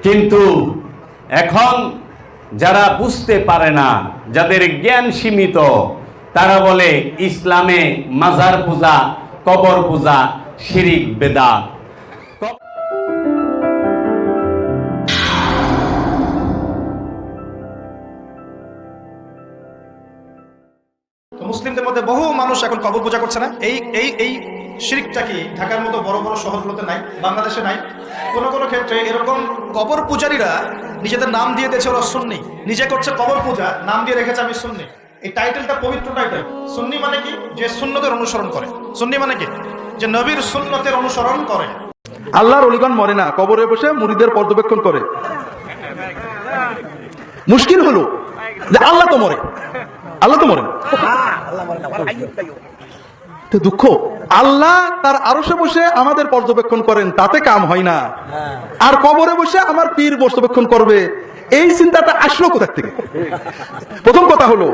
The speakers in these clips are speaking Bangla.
কিন্তু এখন যারা বুঝতে পারে না, যাদের জ্ঞান সীমিত, তারা বলে ইসলামে মাজার পূজা, কবর পূজা শিরিক বেদাত। মুসলিমদের মধ্যে বহু মানুষ এখন কবর পূজা করছে না। এই শিরকটা কি ঢাকার মতো বড় বড় শহরগুলোতে নাই, বাংলাদেশে নাই। কোন কোন ক্ষেত্রে এরকম কবর পূজারীরা নিজেদের নাম দিয়ে দিয়েছে ওরা সুন্নি, নিজে করছে কবর পূজা, নাম দিয়ে রেখেছে আমি সুন্নি। এই টাইটেলটা পবিত্র টাইটেল। সুন্নি মানে কি? যে সুন্নতের অনুসরণ করে। সুন্নি মানে কি? যে নবীর সুন্নতের অনুসরণ করে। আল্লাহর ওলিগণ মরে না, কবরে বসে মুরিদের পর্যবেক্ষণ করে। মুশকিল হলো যে আল্লাহ তো মরে, আল্লাহ তো মরে তো দুঃখ। আল্লাহ তার আরশে বসে আমাদের পর্যবেক্ষণ করেন, তাতে কাম হয় না। আর কবরে বসে আমার পীর পর্যবেক্ষণ করবে, এই চিন্তাটা আসলো কোথা থেকে? প্রথম কথা হলো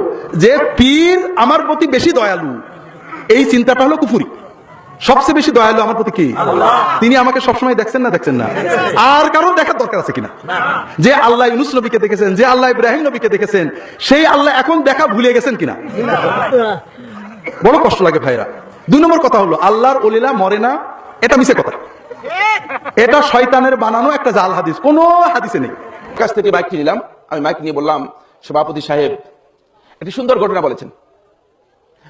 যে পীর আমার প্রতি বেশি দয়ালু, এই চিন্তাটা হলো কুফরি। সবচেয়ে বেশি দয়ালু আমার প্রতি কি? তিনি আমাকে সবসময় দেখছেন না? দেখছেন না। আর কারোর দেখার দরকার আছে কিনা? যে আল্লাহ ইউনূস নবীকে দেখেছেন, যে আল্লাহ ইব্রাহিম নবীকে দেখেছেন, সেই আল্লাহ এখন দেখা ভুলে গেছেন কিনা? বড় কষ্ট লাগে ভাইরা। দুই নম্বর কথা হলো আল্লাহর ওলিরা মরে না, এটা মিছে কথা। এটা শয়তানের বানানো একটা জাল হাদিস, কোন হাদিসে নেই। কাছ থেকে মাইক নিলাম, আমি মাইক নিয়ে বললাম, সভাপতি সাহেব একটি সুন্দর ঘটনা বলেছেন।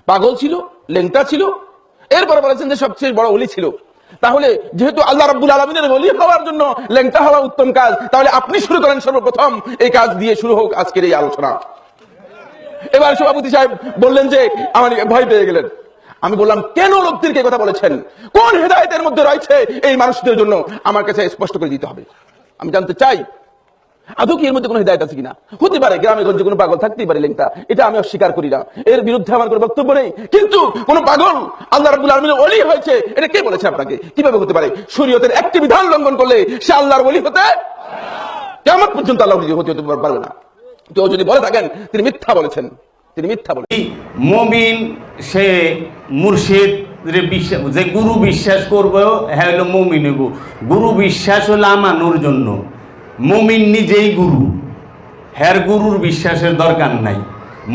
পাগল ছিল, লেংটা ছিল, এরপরে বলেছেন যে সবচেয়ে বড় ওলি ছিল। তাহলে যেহেতু আল্লাহ রাব্বুল আলামিনের ওলি হওয়ার জন্য লেংটা হওয়া উত্তম কাজ, তাহলে আপনি শুরু করেন সর্বপ্রথম, এই কাজ দিয়ে শুরু হোক আজকের এই আলোচনা। এবার সভাপতি সাহেব বললেন যে আমার ভয় পেয়ে গেলেন। আমি বললাম, কেন লোকদেরকে কথা বলেছেন? কোন হেদায়েতের মধ্যে রয়েছে এই মানুষদের জন্য আমার কাছে স্পষ্ট করে দিতে হবে। আমি জানতে চাই আদৌ কি এর মধ্যে কোনো হেদায়েত আছে কিনা। হতে পারে গ্রামে গঞ্জে কোনো পাগল থাকতেই পারে লেংটা, এটা আমি অস্বীকার করি না, এর বিরুদ্ধে আমার কোনো বক্তব্য নেই। কিন্তু কোন পাগল আল্লাহ রাব্বুল আলামিনের ওলি হয়েছে, এটা কে বলেছে আপনাকে? কিভাবে হতে পারে? শরীয়তের একটি বিধান লঙ্ঘন করলে সে আল্লাহর ওলি হতে কিয়ামত পর্যন্ত আল্লাহর ওলি হতে পারবে না। কেউ যদি বলে থাকেন তিনি মিথ্যা বলেছেন, তিনি মিথ্যা বলেছেন। মুমিন সে মুর্শিদ যে গুরু বিশ্বাস করবে, হ্যাঁ হলো মুমিন। গুরু বিশ্বাস হলো আমানুর জন্য, মুমিন নিজেই গুরু, হ্যার গুরুর বিশ্বাসের দরকার নাই।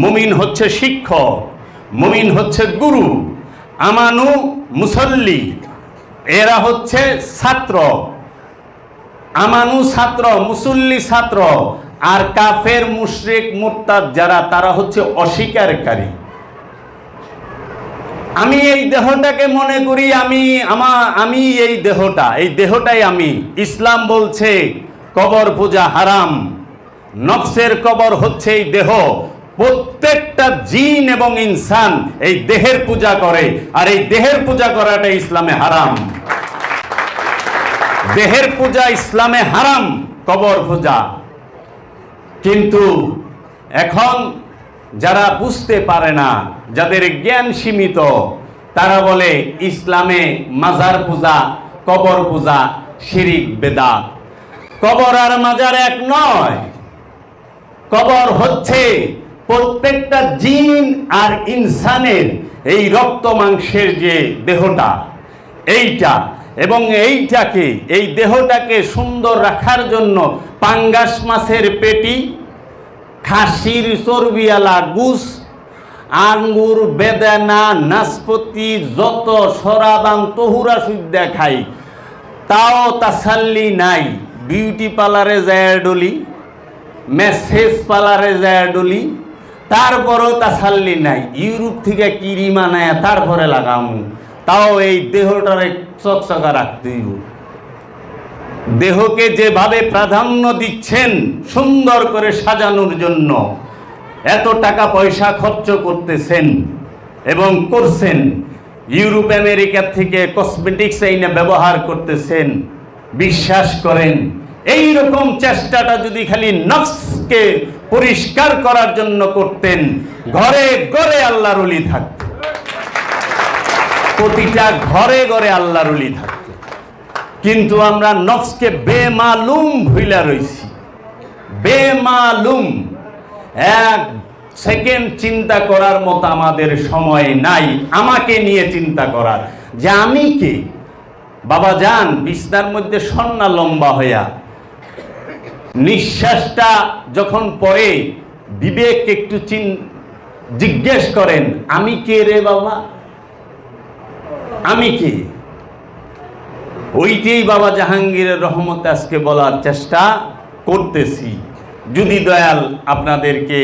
মুমিন হচ্ছে শিক্ষক, মুমিন হচ্ছে গুরু, আমানু মুসল্লি, এরা হচ্ছে ছাত্র। আমানু ছাত্র, মুসল্লি ছাত্র, আর কাফের মুশরিক মুরতাদ যারা, তারা হচ্ছে অস্বীকারী। আমি এই দেহটাকে মনে করি আমি এই দেহটাই আমি। ইসলাম বলছে কবর পূজা হারাম, নফসের কবর হচ্ছে এই দেহ। প্রত্যেকটা জিন এবং ইনসান এই দেহের পূজা করে, আর এই দেহের পূজা করাটা ইসলামে হারাম। দেহের পূজা ইসলামে হারাম, কবর পূজা। কিন্তু এখন যারা বুঝতে পারে না, যাদের জ্ঞান সীমিত, তারা বলে ইসলামে মাজার পূজা, কবর পূজা শিরিক বেদাত। কবর আর মাজার এক নয়। কবর হচ্ছে প্রত্যেকটা জিন আর ইনসানের এই রক্ত মাংসের যে দেহটা, এইটা, এবং এই দেহটাকে সুন্দর রাখার জন্য পাঙ্গাস মাছের পেটি, খাসির চর্বিওয়ালা গুস, আঙ্গুর, বেদানা, নাশপাতি, যত সরাবান তহুরা সুদ্ধা খাই, তাও তাসাল্লি নাই। বিউটি পার্লারে যায় ডলি, মেসেজ পার্লারে যায় ডলি, তারপরেও তাসাল্লি নাই। ইউরোপ থেকে কিরিম আনায় তারপরে লাগামু, তাও এই দেহটারে চকচকা রাখতে হইব। দেহকে যেভাবে প্রাধান্য দিচ্ছেন সুন্দর করে সাজানোর জন্য, এত টাকা পয়সা খরচ করতেছেন এবং করছেন, ইউরোপ আমেরিকা থেকে কসমেটিক্স এনে ব্যবহার করতেছেন, বিশ্বাস করেন এই রকম চেষ্টাটা যদি খালি নফসকে পরিষ্কার করার জন্য করতেন, ঘরে ঘরে আল্লাহর ওলি থাকত, প্রতিটা ঘরে ঘরে আল্লাহর ওলি থাকত। কিন্তু আমরা নফসকে বেমালুম ভুইলা রইছি, বেমালুম। এক সেকেন্ড চিন্তা করার মতো আমাদের সময় নাই, আমাকে নিয়ে চিন্তা করার, যে আমি কে। বাবা যান বিছনার মধ্যে সন্না লম্বা হইয়া নিঃশ্বাসটা যখন পড়ে বিবেক একটু জিজ্ঞেস করেন, আমি কে রে বাবা, আমি কে? ওইটাই বাবা জাহাঙ্গীরের রহমত আজকে বলার চেষ্টা করতেছি, যদি দয়াল আপনাদেরকে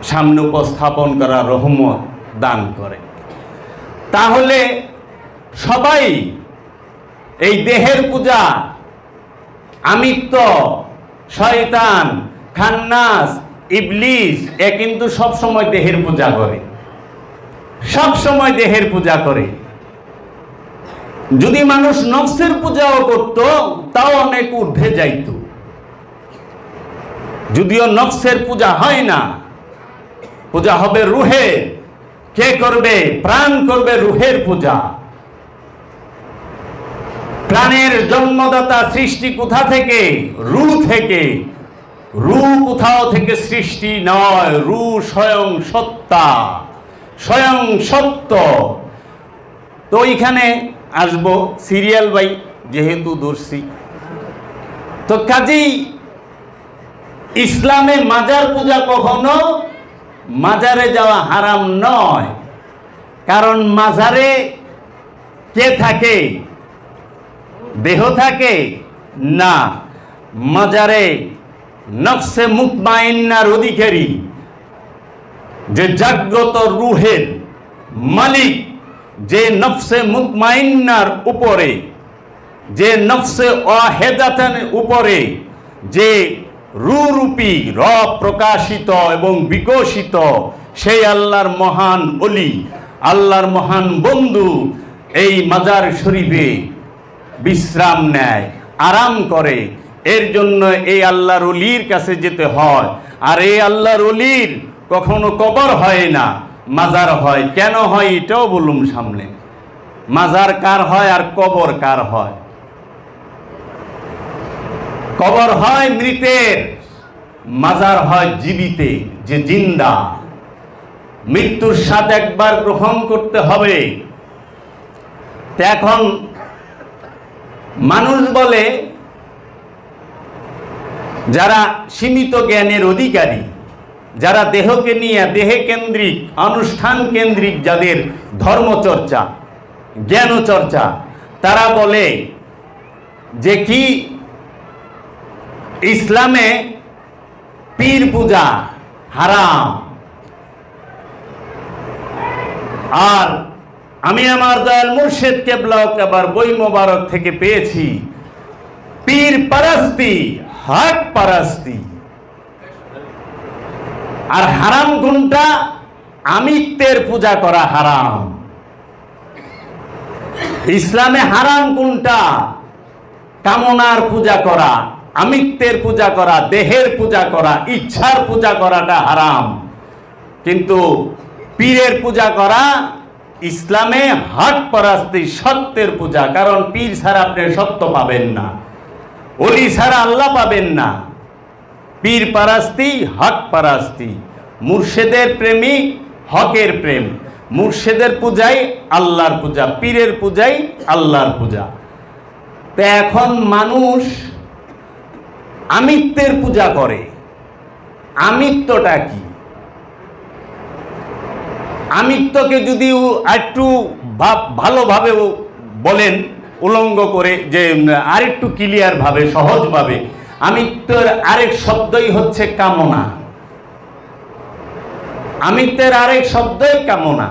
সামনে উপস্থাপন করার রহমত দান করে। তাহলে সবাই এই দেহের পূজা, আমিত্ব, শয়তান, খান্নাস, ইবলিস এ কিন্তু সব সময় দেহের পূজা করে, সব সময় দেহের পূজা করে। যদি মানুষ নফসের পূজাও করত তাও অনেক ঊর্ধ্বে যাইত। যদিও নফসের পূজা হয় না, পূজা হবে রুহের। কে করবে? প্রাণ করবে রুহের পূজা। প্রাণের জন্মদাতা সৃষ্টি কোথা থেকে? রু থেকে। রু কোথাও থেকে সৃষ্টি নয়, রু স্বয়ং সত্তা, স্বয়ং সত্য। তো এইখানে আসবো সিরিয়াল বাই যেহেতু দর্শি, তো কাজেই ইসলামে মাজার পূজা কখনো মাজারে যাওয়া হারাম নয়। কারণ মাজারে কে থাকে? দেহ থাকে না, মাজারে নফসে মুতমাইন্নার অধিকারী, যে জাগ্রত রুহের মালিক, যে নফসে মুতমাইন্নার উপরে, যে নফসে ওয়াহেদাতের উপরে, যে রূপী রব প্রকাশিত এবং বিকশিত, সেই আল্লাহর মহান ওলি, আল্লাহর মহান বন্ধু এই মাজার শরীফে বিশ্রাম নেয়, আরাম করে। এর জন্য এই আল্লাহর ওলির কাছে যেতে হয়। আর এই আল্লাহর ওলির কখনো কবর হয় না, মাজার হয়। কেন হয় এটাও বলুন সামনে। মাজার কার হয় আর কবর কার হয়? কবর হয় মৃতের, মাজার হয় জীবিতে, যে জিন্দা। মৃত্যুর স্বাদ একবার গ্রহণ করতে হবে। তো এখন মানুষ বলে, যারা সীমিত জ্ঞানের অধিকারী, যারা দেহকে নিয়ে, দেহে কেন্দ্রিক, অনুষ্ঠান কেন্দ্রিক, যাদের ধর্মচর্চা, জ্ঞানচর্চা, তারা বলে যে কি ইসলামে পীর পূজা হারাম। আর আমি আমার দয়াল মুর্শিদ কেবলা কেবার বই মোবারক থেকে পেয়েছি, পীর পারাস্তি হক পারাস্তি। আর হারাম কোনটা? আমিত্বের পূজা করা হারাম। ইসলামে হারাম কোনটা? কামনার পূজা করা, আমিত্বের পূজা করা, দেহের পূজা করা, ইচ্ছার পূজা করাটা হারাম। কিন্তু পীরের পূজা করা ইসলামে হক পরাস্তি, সত্যের পূজা। কারণ পীর ছাড়া আপনি সত্য পাবেন না, ওলি ছাড়া আল্লাহ পাবেন না। পীর পারাস্তি, হক পারাস্তি, মুর্শেদের প্রেমী, হকের প্রেম। মুর্শেদের পূজাই আল্লাহর পূজা, পীরের পূজাই আল্লাহর পূজা। তো এখন মানুষ আমিত্বের পূজা করে। আমিত্বটা কি? আমিত্বকে যদি একটু ভালোভাবে বলেন, উলঙ্গ করে, যে আরেকটু ক্লিয়ার ভাবে, সহজভাবে, আমিত্বের আরেক শব্দই হচ্ছে কামনা। আমিত্বের আরেক শব্দই কামনা।